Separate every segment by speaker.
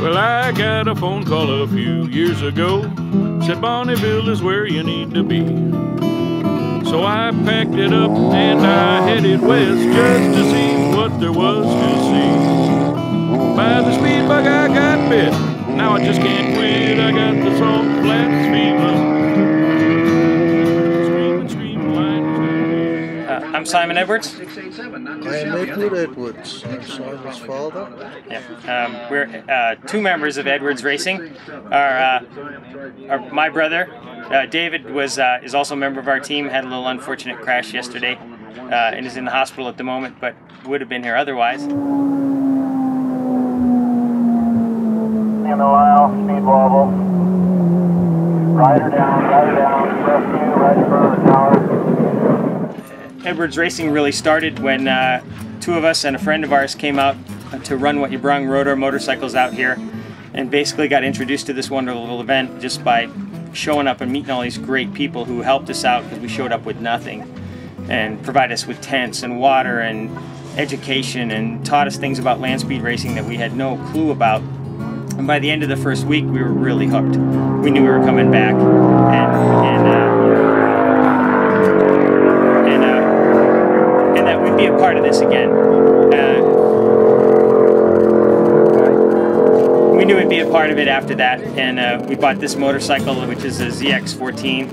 Speaker 1: Well, I got a phone call a few years ago, said Bonneville is where you need to be. So I packed it up and I headed west just to see what there was to see. By the speed bug I got bit, now I just can't quit. I got the Salt Flats fever.
Speaker 2: I'm Simon Edwards.
Speaker 3: I am Edward Edwards. I'm Simon's father.
Speaker 2: Yeah. We're two members of Edwards Racing. My brother, David, is also a member of our team. Had a little unfortunate crash yesterday and is in the hospital at the moment, but would have been here otherwise.
Speaker 4: In the aisle, speed wobble. Rider down, rescue, right in front of the tower.
Speaker 2: Edwards Racing really started when two of us and a friend of ours came out to run what you brung, rode our motorcycles out here, and basically got introduced to this wonderful event just by showing up and meeting all these great people who helped us out because we showed up with nothing and provided us with tents and water and education and taught us things about land speed racing that we had no clue about. And by the end of the first week, we were really hooked. We knew we were coming back, and that we'd be a part of this again. We knew we'd be a part of it after that, and we bought this motorcycle, which is a ZX14,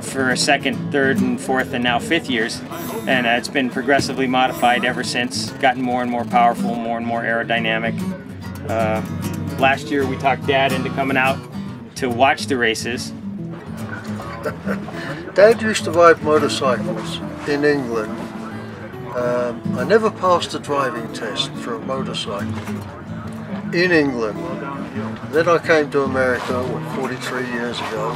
Speaker 2: for a second, third, and fourth, and now fifth years. And it's been progressively modified ever since, gotten more and more powerful, more and more aerodynamic. Last year we talked Dad into coming out to watch the races.
Speaker 3: Dad used to ride motorcycles in England. I never passed a driving test for a motorcycle in England. Then I came to America 43 years ago,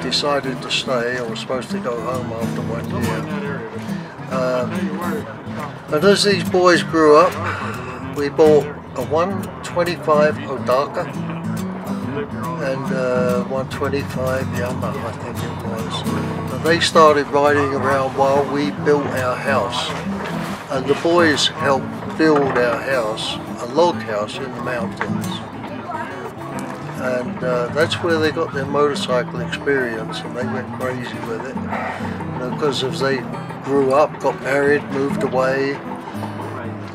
Speaker 3: decided to stay. I was supposed to go home after 1 year. And as these boys grew up, we bought a 125 Hodaka and 125 Yamaha, I think it was. And they started riding around while we built our house. And the boys helped build our house, a log house in the mountains. And that's where they got their motorcycle experience, and they went crazy with it. Because as they grew up, got married, moved away,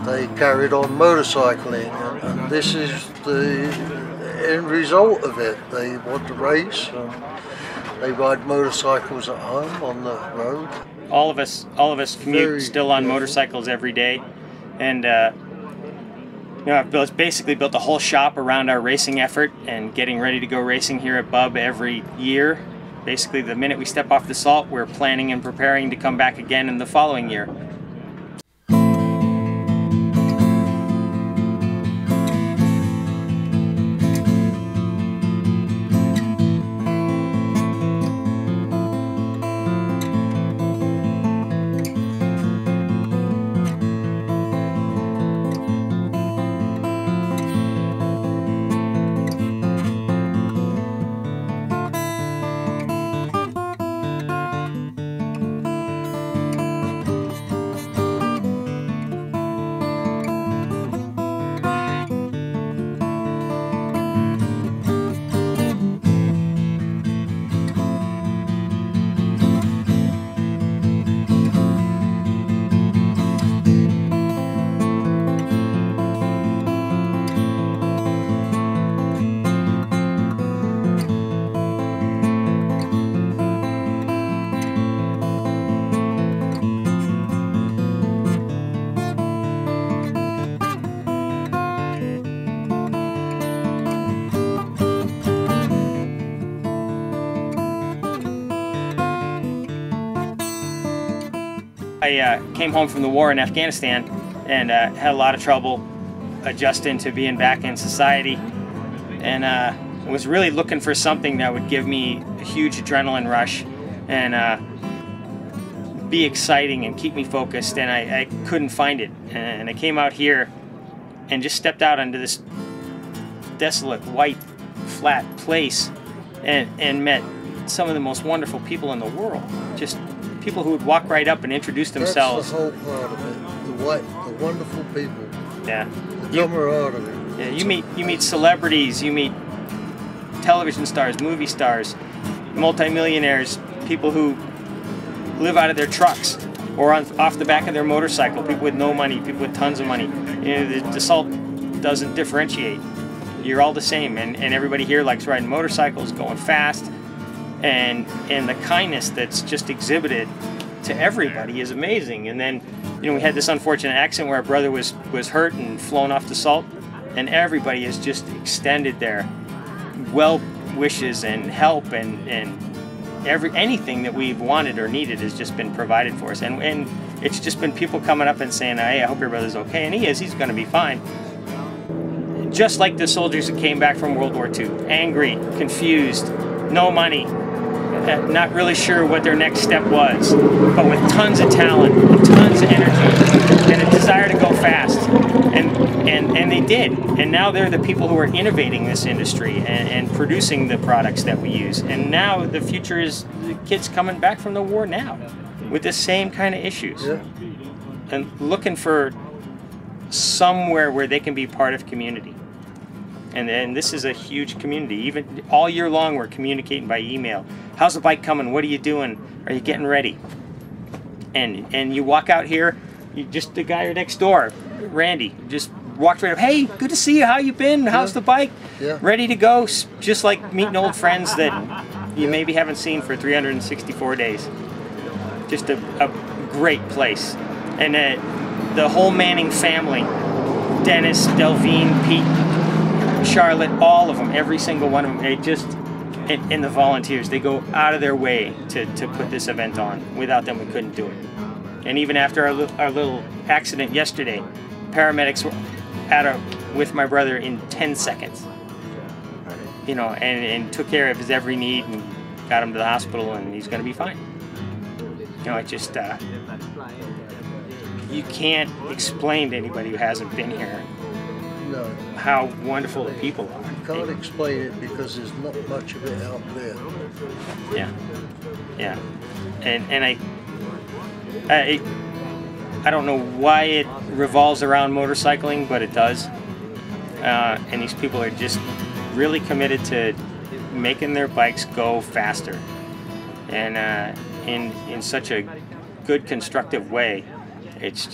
Speaker 3: they carried on motorcycling, and this is the end result of it. They want to race, and they ride motorcycles at home on the road.
Speaker 2: All of us commute still on motorcycles every day, and I've basically built a whole shop around our racing effort and getting ready to go racing here at BUB every year. Basically, the minute we step off the salt, we're planning and preparing to come back again in the following year. I came home from the war in Afghanistan and had a lot of trouble adjusting to being back in society, and was really looking for something that would give me a huge adrenaline rush and be exciting and keep me focused, and I couldn't find it. And I came out here and just stepped out onto this desolate, white, flat place and met some of the most wonderful people in the world. Just people who would walk right up and introduce themselves.
Speaker 3: That's the whole part of it. The wonderful people.
Speaker 2: Yeah.
Speaker 3: The camaraderie.
Speaker 2: Yeah, you meet celebrities, you meet television stars, movie stars, multimillionaires, people who live out of their trucks or off the back of their motorcycle, people with no money, people with tons of money. You know, the Salt doesn't differentiate. You're all the same, and everybody here likes riding motorcycles, going fast, and the kindness that's just exhibited to everybody is amazing. And then, you know, we had this unfortunate accident where our brother was hurt and flown off the Salt, and everybody has just extended their well wishes and help, and anything that we've wanted or needed has just been provided for us. And it's just been people coming up and saying, hey, I hope your brother's okay, and he's going to be fine. Just like the soldiers that came back from World War II, angry, confused, no money, not really sure what their next step was, but with tons of talent, tons of energy, and a desire to go fast. And they did. And now they're the people who are innovating this industry and producing the products that we use. And now the future is the kids coming back from the war now with the same kind of issues.
Speaker 3: Yeah.
Speaker 2: And looking for somewhere where they can be part of community. And this is a huge community. Even all year long, we're communicating by email. How's the bike coming? What are you doing? Are you getting ready? And you walk out here, just the guy next door, Randy, just walked right up. Hey, good to see you. How you been? How's the bike?
Speaker 3: Yeah.
Speaker 2: Ready to go? Just like meeting old friends that you maybe haven't seen for 364 days. Just a great place. And the whole Manning family, Dennis, Delvine, Pete, Charlotte, all of them, every single one of them, they just, and the volunteers, they go out of their way to put this event on. Without them, we couldn't do it. And even after our little accident yesterday, paramedics were with my brother in 10 seconds. You know, and took care of his every need and got him to the hospital, and he's going to be fine. You know, it just, you can't explain to anybody who hasn't been here how wonderful the people are.
Speaker 3: You can't explain it because there's not much of it out there.
Speaker 2: Yeah, yeah, and I don't know why it revolves around motorcycling, but it does. And these people are just really committed to making their bikes go faster, and in such a good, constructive way. It's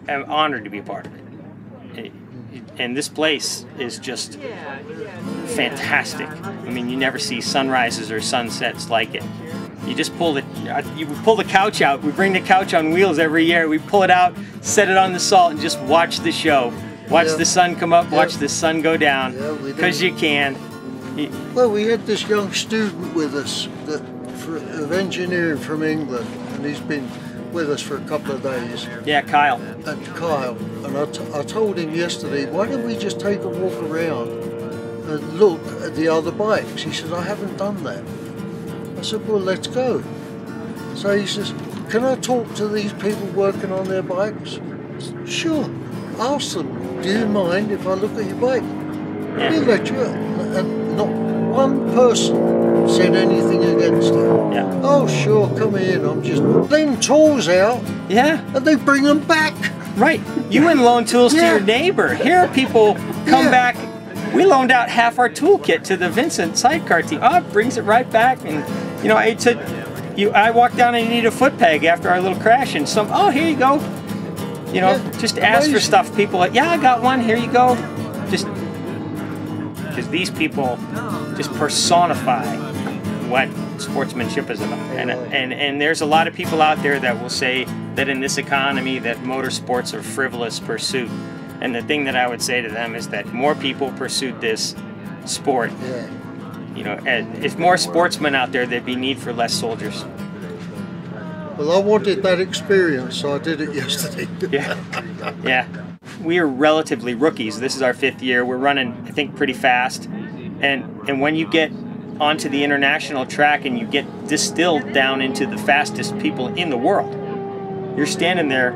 Speaker 2: I'm honored to be a part of it. And this place is just fantastic. I mean, you never see sunrises or sunsets like it. You just pull the couch out. We bring the couch on wheels every year. We pull it out, set it on the Salt, and just watch the show. Watch the sun come up, watch the sun go down, because you can.
Speaker 3: Well, we had this young student with us of engineering from England, and he's been with us for a couple of days.
Speaker 2: Yeah, Kyle.
Speaker 3: And Kyle, and I told him yesterday, why don't we just take a walk around and look at the other bikes? He said, I haven't done that. I said, well, let's go. So he says, can I talk to these people working on their bikes? I said, sure. Ask them, do you mind if I look at your bike? We'll let you. And not one person said anything against it.
Speaker 2: Yeah.
Speaker 3: Oh, sure, come in. I'm just laying tools out.
Speaker 2: Yeah.
Speaker 3: And they bring them back.
Speaker 2: Right. You wouldn't loan tools to your neighbor. Here, people come back. We loaned out half our toolkit to the Vincent sidecar team. Oh, it brings it right back. And, you know, I walked down and you need a foot peg after our little crash, and oh, here you go. You know, just ask for stuff. People like, yeah, I got one. Here you go. Just because these people just personify what sportsmanship is about. And there's a lot of people out there that will say that in this economy that motorsports are frivolous pursuit. And the thing that I would say to them is that more people pursued this sport.
Speaker 3: Yeah.
Speaker 2: You know, if more sportsmen out there, there'd be need for less soldiers.
Speaker 3: Well, I wanted that experience, so I did it yesterday.
Speaker 2: Yeah. We are relatively rookies. This is our 5th year. We're running, I think, pretty fast. And when you get onto the international track and you get distilled down into the fastest people in the world, you're standing there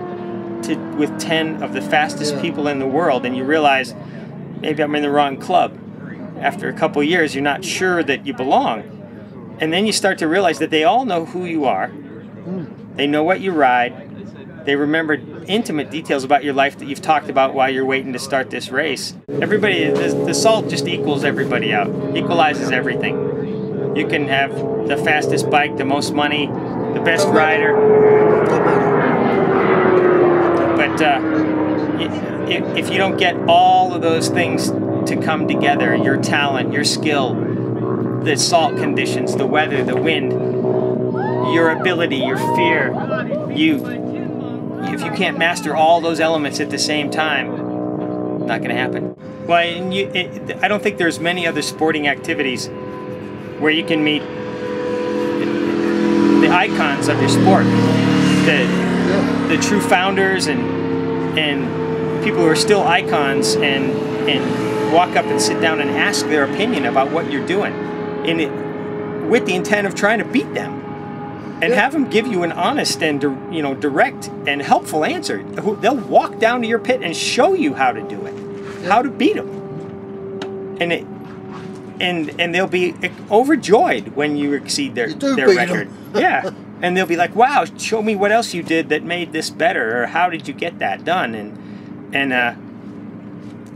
Speaker 2: with 10 of the fastest people in the world, and you realize, maybe I'm in the wrong club. After a couple of years, you're not sure that you belong. And then you start to realize that they all know who you are. They know what you ride. They remember intimate details about your life that you've talked about while you're waiting to start this race. Everybody, the salt just equals everybody out, equalizes everything. You can have the fastest bike, the most money, the best rider. But if you don't get all of those things to come together, your talent, your skill, the salt conditions, the weather, the wind, your ability, your fear, if you can't master all those elements at the same time, not going to happen. Well, I don't think there's many other sporting activities where you can meet the icons of your sport, the true founders and people who are still icons, and walk up and sit down and ask their opinion about what you're doing, with the intent of trying to beat them. And have them give you an honest and direct and helpful answer. They'll walk down to your pit and show you how to do it, how to beat them, and they'll be overjoyed when you exceed their record. Yeah, and they'll be like, "Wow, show me what else you did that made this better, or how did you get that done?" And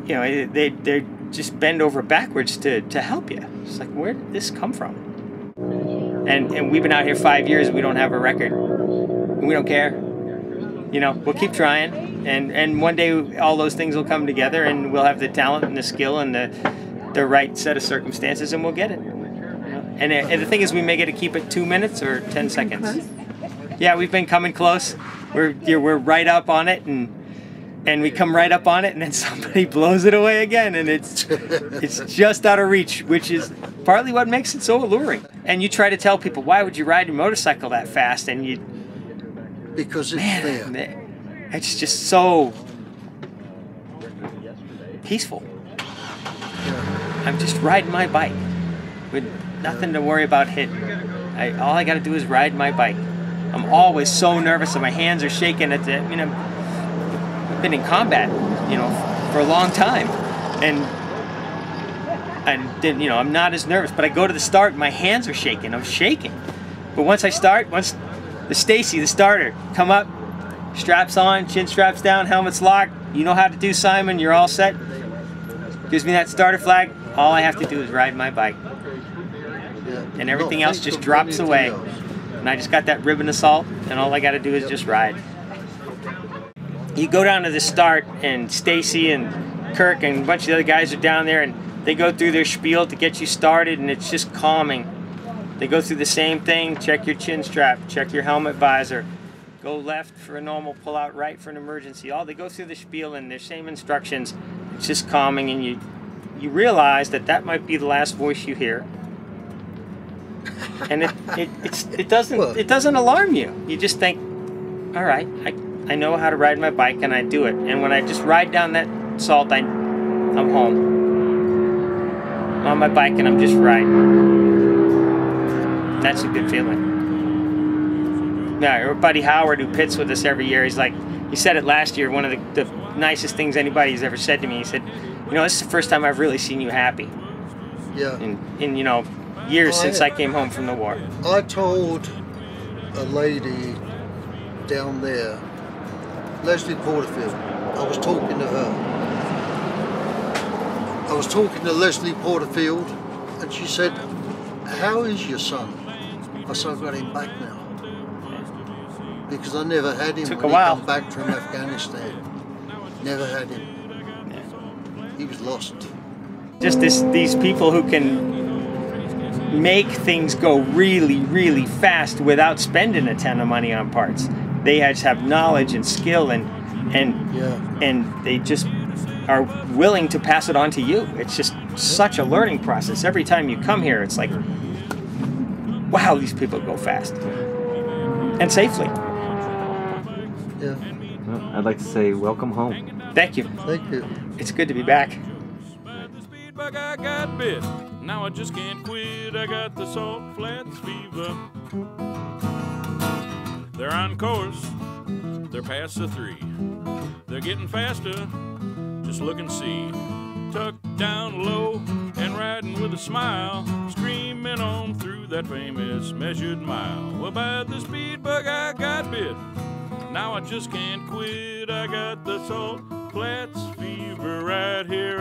Speaker 2: they just bend over backwards to help you. It's like, where did this come from? And we've been out here 5 years. We don't have a record. We don't care. We'll keep trying, and one day all those things will come together, and we'll have the talent and the skill and the right set of circumstances, and we'll get it. And the thing is, we may get to keep it 2 minutes or 10 seconds. Yeah, we've been coming close. We're right up on it, and we come right up on it, and then somebody blows it away again, and it's just out of reach, which is partly what makes it so alluring. And you try to tell people, why would you ride your motorcycle that fast? And
Speaker 3: because it's there.
Speaker 2: It's just so peaceful.
Speaker 3: Yeah.
Speaker 2: I'm just riding my bike with nothing to worry about hitting. All I got to do is ride my bike. I'm always so nervous, and my hands are shaking at the. I've been in combat, for a long time, and I'm not as nervous. But I go to the start, my hands are shaking. I'm shaking. But once the Stacy, the starter, come up, straps on, chin straps down, helmet's locked. You know how to do, Simon. You're all set. Gives me that starter flag. All I have to do is ride my bike, and everything else just drops away. And I just got that ribbon of salt, and all I got to do is just ride. You go down to the start, and Stacy and Kirk and a bunch of the other guys are down there, and they go through their spiel to get you started, and it's just calming. They go through the same thing: check your chin strap, check your helmet visor, go left for a normal pull out, right for an emergency. They go through the spiel and their same instructions. It's just calming, and you realize that might be the last voice you hear, and it doesn't alarm you. You just think, all right, I know how to ride my bike, and I do it. And when I just ride down that salt, I'm home. I'm on my bike, and I'm just riding. That's a good feeling. Yeah, our buddy Howard, who pits with us every year, he said it last year, one of the nicest things anybody's ever said to me. He said, this is the first time I've really seen you happy.
Speaker 3: Yeah.
Speaker 2: In years since I came home from the war.
Speaker 3: I told a lady down there, Leslie Porterfield, I was talking to her. I was talking to Leslie Porterfield, and she said, how is your son? I said, I've got him back now. Because I never had him
Speaker 2: Took
Speaker 3: when
Speaker 2: a while.
Speaker 3: he came back from Afghanistan. Never had him.
Speaker 2: Yeah.
Speaker 3: He was lost.
Speaker 2: Just these people who can make things go really, really fast without spending a ton of money on parts. They just have knowledge and skill, and they just are willing to pass it on to you. It's just such a learning process. Every time you come here, it's like, wow, these people go fast and safely.
Speaker 3: Yeah.
Speaker 5: Well, I'd like to say welcome home.
Speaker 2: Thank you.
Speaker 3: Thank you.
Speaker 2: It's good to be back.
Speaker 1: The speed bug I got bit. Now I just can't quit. I got the Salt Flats fever. They're on course. They're past the 3. They're getting faster. Just look and see. Tucked down low and riding with a smile, screaming on through that famous measured mile. Well, by the speed bug I got bit. Now I just can't quit. I got the Salt Flats fever right here